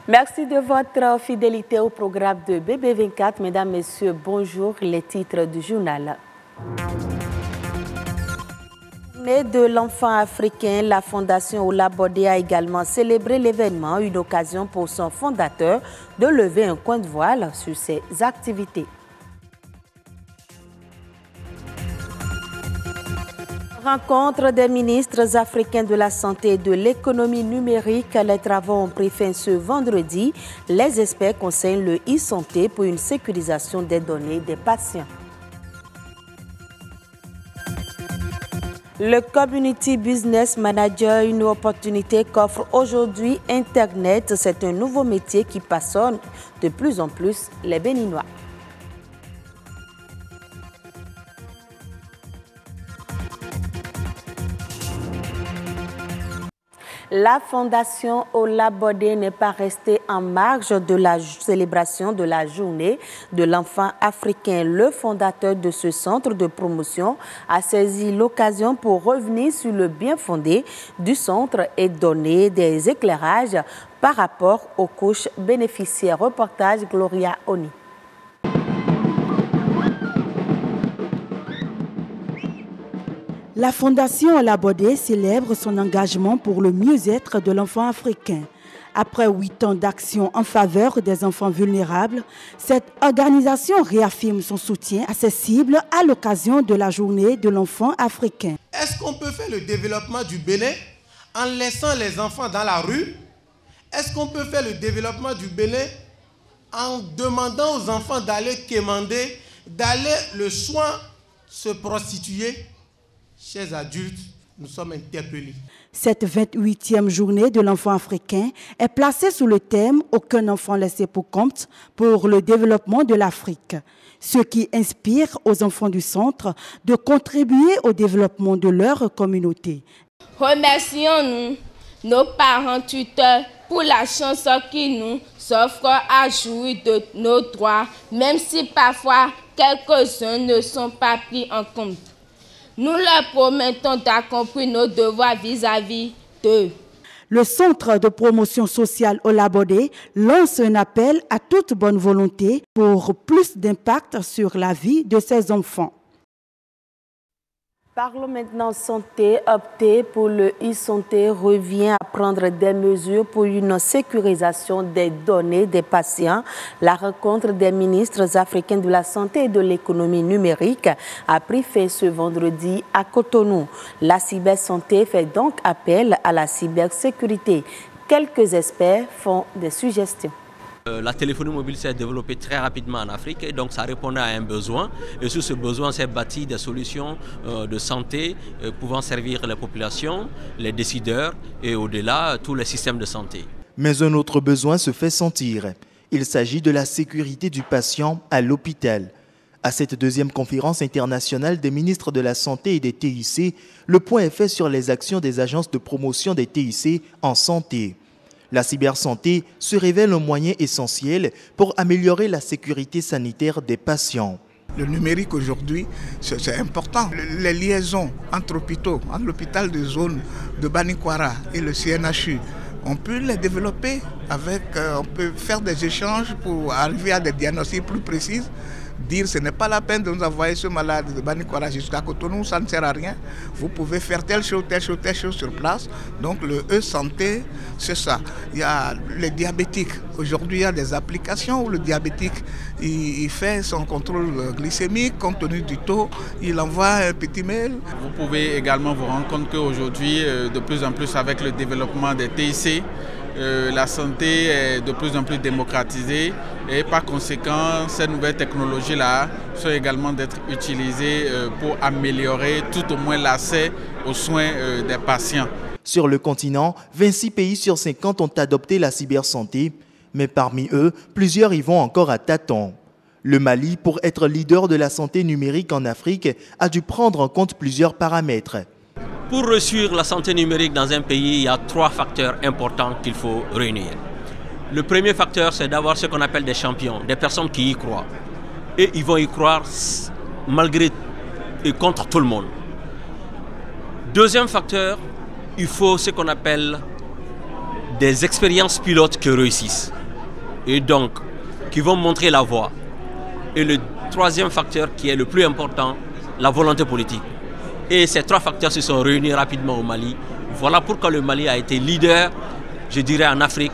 Merci de votre fidélité au programme de BB24. Mesdames, Messieurs, bonjour. Les titres du journal. De l'enfant africain, la Fondation Olabode a également célébré l'événement, une occasion pour son fondateur de lever un coin de voile sur ses activités. Rencontre des ministres africains de la santé et de l'économie numérique. Les travaux ont pris fin ce vendredi. Les experts conseillent le e-santé pour une sécurisation des données des patients. Le Community Business Manager, une opportunité qu'offre aujourd'hui Internet. C'est un nouveau métier qui passionne de plus en plus les Béninois. La Fondation Olabode n'est pas restée en marge de la célébration de la journée de l'enfant africain. Le fondateur de ce centre de promotion a saisi l'occasion pour revenir sur le bien fondé du centre et donner des éclairages par rapport aux couches bénéficiaires. Reportage Gloria Oni. La Fondation Olabode célèbre son engagement pour le mieux-être de l'enfant africain. Après 8 ans d'action en faveur des enfants vulnérables, cette organisation réaffirme son soutien à ses cibles à l'occasion de la journée de l'enfant africain. Est-ce qu'on peut faire le développement du Bénin en laissant les enfants dans la rue? Est-ce qu'on peut faire le développement du Bénin en demandant aux enfants d'aller quémander, d'aller le soin se prostituer? Chers adultes, nous sommes interpellés. Cette 28e journée de l'enfant africain est placée sous le thème « Aucun enfant laissé pour compte » pour le développement de l'Afrique, ce qui inspire aux enfants du centre de contribuer au développement de leur communauté. Remercions-nous, nos parents tuteurs, pour la chance qui nous offre à jouir de nos droits, même si parfois quelques-uns ne sont pas pris en compte. Nous leur promettons d'accomplir nos devoirs vis-à-vis d'eux. Le Centre de promotion sociale Olabode lance un appel à toute bonne volonté pour plus d'impact sur la vie de ses enfants. Parlons maintenant santé. Opter pour le e-santé revient à prendre des mesures pour une sécurisation des données des patients. La rencontre des ministres africains de la santé et de l'économie numérique a pris fin ce vendredi à Cotonou. La cybersanté fait donc appel à la cybersécurité. Quelques experts font des suggestions. La téléphonie mobile s'est développée très rapidement en Afrique et donc ça répondait à un besoin. Et sur ce besoin s'est bâti des solutions de santé pouvant servir les populations, les décideurs et au-delà tous les systèmes de santé. Mais un autre besoin se fait sentir. Il s'agit de la sécurité du patient à l'hôpital. À cette deuxième conférence internationale des ministres de la Santé et des TIC, le point est fait sur les actions des agences de promotion des TIC en santé. La cybersanté se révèle un moyen essentiel pour améliorer la sécurité sanitaire des patients. Le numérique aujourd'hui, c'est important. Les liaisons entre hôpitaux, entre l'hôpital de zone de Banikwara et le CNHU, on peut les développer on peut faire des échanges pour arriver à des diagnostics plus précis. Dire ce n'est pas la peine de nous envoyer ce malade de Banikwara jusqu'à Cotonou, ça ne sert à rien. Vous pouvez faire telle chose sur place. Donc le e-santé, c'est ça. Il y a les diabétiques. Aujourd'hui, il y a des applications où le diabétique il fait son contrôle glycémique compte tenu du taux. Il envoie un petit mail. Vous pouvez également vous rendre compte qu'aujourd'hui, de plus en plus avec le développement des TIC, la santé est de plus en plus démocratisée et par conséquent, ces nouvelles technologies-là sont également d'être utilisées pour améliorer tout au moins l'accès aux soins des patients. Sur le continent, 26 pays sur 50 ont adopté la cybersanté, mais parmi eux, plusieurs y vont encore à tâtons. Le Mali, pour être leader de la santé numérique en Afrique, a dû prendre en compte plusieurs paramètres. Pour réussir la santé numérique dans un pays, il y a 3 facteurs importants qu'il faut réunir. Le premier facteur, c'est d'avoir ce qu'on appelle des champions, des personnes qui y croient. Et ils vont y croire malgré et contre tout le monde. Deuxième facteur, il faut ce qu'on appelle des expériences pilotes qui réussissent et donc qui vont montrer la voie. Et le troisième facteur qui est le plus important, la volonté politique. Et ces trois facteurs se sont réunis rapidement au Mali. Voilà pourquoi le Mali a été leader, je dirais, en Afrique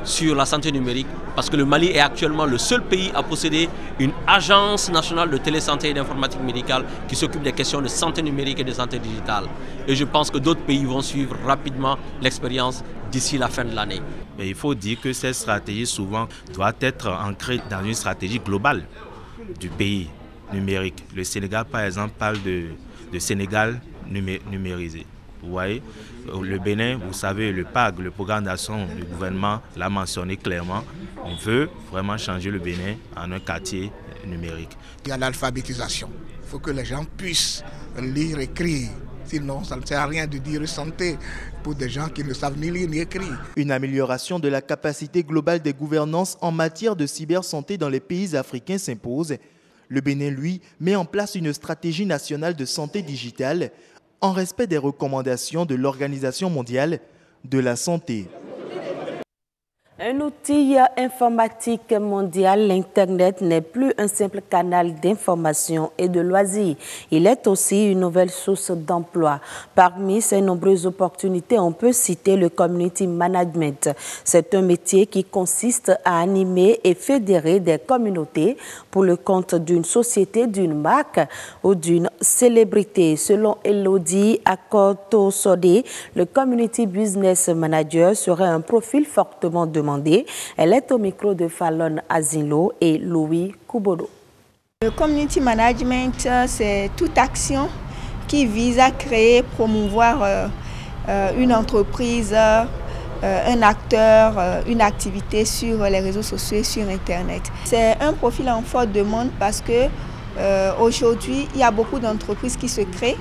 sur la santé numérique, parce que le Mali est actuellement le seul pays à posséder une agence nationale de télésanté et d'informatique médicale qui s'occupe des questions de santé numérique et de santé digitale. Et je pense que d'autres pays vont suivre rapidement l'expérience d'ici la fin de l'année. Mais il faut dire que cette stratégie souvent doit être ancrée dans une stratégie globale du pays numérique. Le Sénégal, par exemple, parle de Sénégal numérisé. Vous voyez, le Bénin, vous savez, le PAG, le programme d'action du gouvernement, l'a mentionné clairement. On veut vraiment changer le Bénin en un quartier numérique. Il y a l'alphabétisation. Il faut que les gens puissent lire, écrire. Sinon, ça ne sert à rien de dire santé pour des gens qui ne savent ni lire ni écrire. Une amélioration de la capacité globale des gouvernances en matière de cybersanté dans les pays africains s'impose. Le Bénin, lui, met en place une stratégie nationale de santé digitale en respect des recommandations de l'Organisation mondiale de la santé. Un outil informatique mondial, l'Internet n'est plus un simple canal d'information et de loisirs. Il est aussi une nouvelle source d'emploi. Parmi ces nombreuses opportunités, on peut citer le community management. C'est un métier qui consiste à animer et fédérer des communautés pour le compte d'une société, d'une marque ou d'une célébrité. Selon Elodie Akoto-Sodé, le community business manager serait un profil fortement demandé. Elle est au micro de Fallon Azinlo et Louis Koubodo. Le community management, c'est toute action qui vise à créer, promouvoir une entreprise, un acteur, une activité sur les réseaux sociaux et sur Internet. C'est un profil en forte demande parce que aujourd'hui, il y a beaucoup d'entreprises qui se créent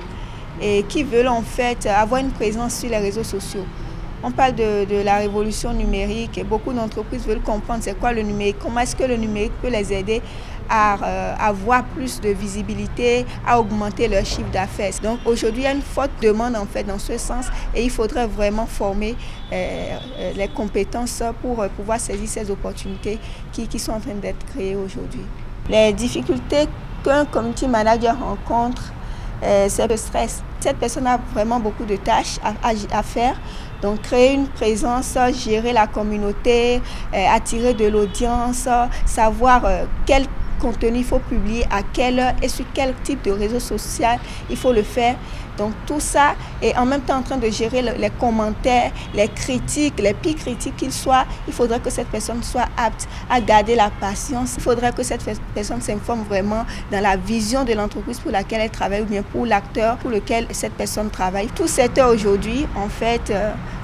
et qui veulent en fait avoir une présence sur les réseaux sociaux. On parle de la révolution numérique et beaucoup d'entreprises veulent comprendre c'est quoi le numérique, comment est-ce que le numérique peut les aider à avoir plus de visibilité, à augmenter leur chiffre d'affaires. Donc aujourd'hui, il y a une forte demande en fait dans ce sens et il faudrait vraiment former les compétences pour pouvoir saisir ces opportunités qui sont en train d'être créées aujourd'hui. Les difficultés qu'un community manager rencontre, c'est le stress. Cette personne a vraiment beaucoup de tâches à faire. Donc créer une présence, gérer la communauté, attirer de l'audience, savoir quel contenu il faut publier, à quelle heure et sur quel type de réseau social il faut le faire. Donc tout ça est en même temps en train de gérer les commentaires, les critiques, les pires critiques qu'ils soient. Il faudrait que cette personne soit apte à garder la patience. Il faudrait que cette personne s'informe vraiment dans la vision de l'entreprise pour laquelle elle travaille ou bien pour l'acteur pour lequel cette personne travaille. Tout secteur aujourd'hui en fait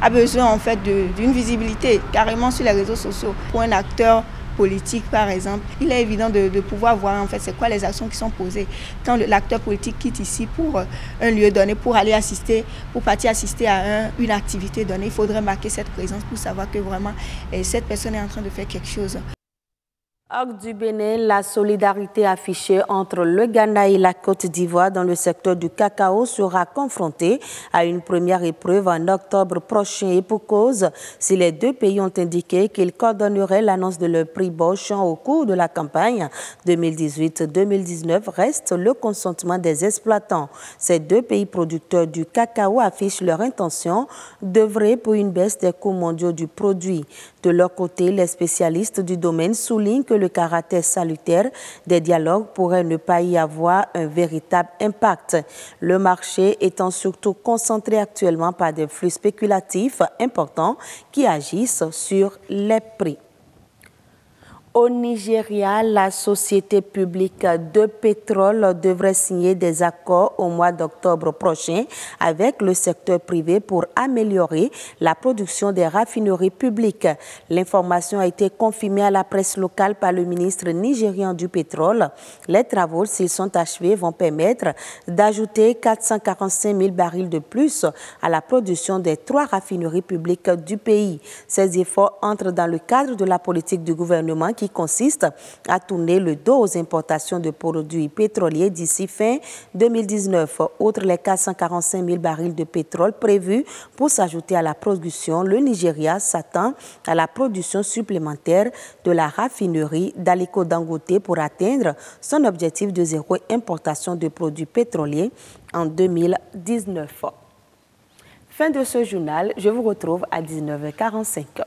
a besoin en fait d'une visibilité carrément sur les réseaux sociaux. Pour un acteur politique par exemple, il est évident de pouvoir voir en fait c'est quoi les actions qui sont posées. Quand l'acteur politique quitte ici pour un lieu donné, pour aller assister, pour partir assister à une activité donnée, il faudrait marquer cette présence pour savoir que vraiment cette personne est en train de faire quelque chose. Hors du Bénin, la solidarité affichée entre le Ghana et la Côte d'Ivoire dans le secteur du cacao sera confrontée à une première épreuve en octobre prochain. Et pour cause, si les deux pays ont indiqué qu'ils coordonneraient l'annonce de leur prix Beauchamp au cours de la campagne 2018-2019, reste le consentement des exploitants. Ces deux pays producteurs du cacao affichent leur intention d'œuvrer pour une baisse des coûts mondiaux du produit. De leur côté, les spécialistes du domaine soulignent que le caractère salutaire des dialogues pourrait ne pas y avoir un véritable impact. Le marché étant surtout concentré actuellement par des flux spéculatifs importants qui agissent sur les prix. Au Nigeria, la société publique de pétrole devrait signer des accords au mois d'octobre prochain avec le secteur privé pour améliorer la production des raffineries publiques. L'information a été confirmée à la presse locale par le ministre nigérian du pétrole. Les travaux, s'ils sont achevés, vont permettre d'ajouter 445 000 barils de plus à la production des 3 raffineries publiques du pays. Ces efforts entrent dans le cadre de la politique du gouvernement qui qui consiste à tourner le dos aux importations de produits pétroliers d'ici fin 2019. Outre les 445 000 barils de pétrole prévus pour s'ajouter à la production, le Nigeria s'attend à la production supplémentaire de la raffinerie d'Aliko Dangote pour atteindre son objectif de zéro importation de produits pétroliers en 2019. Fin de ce journal, je vous retrouve à 19h45.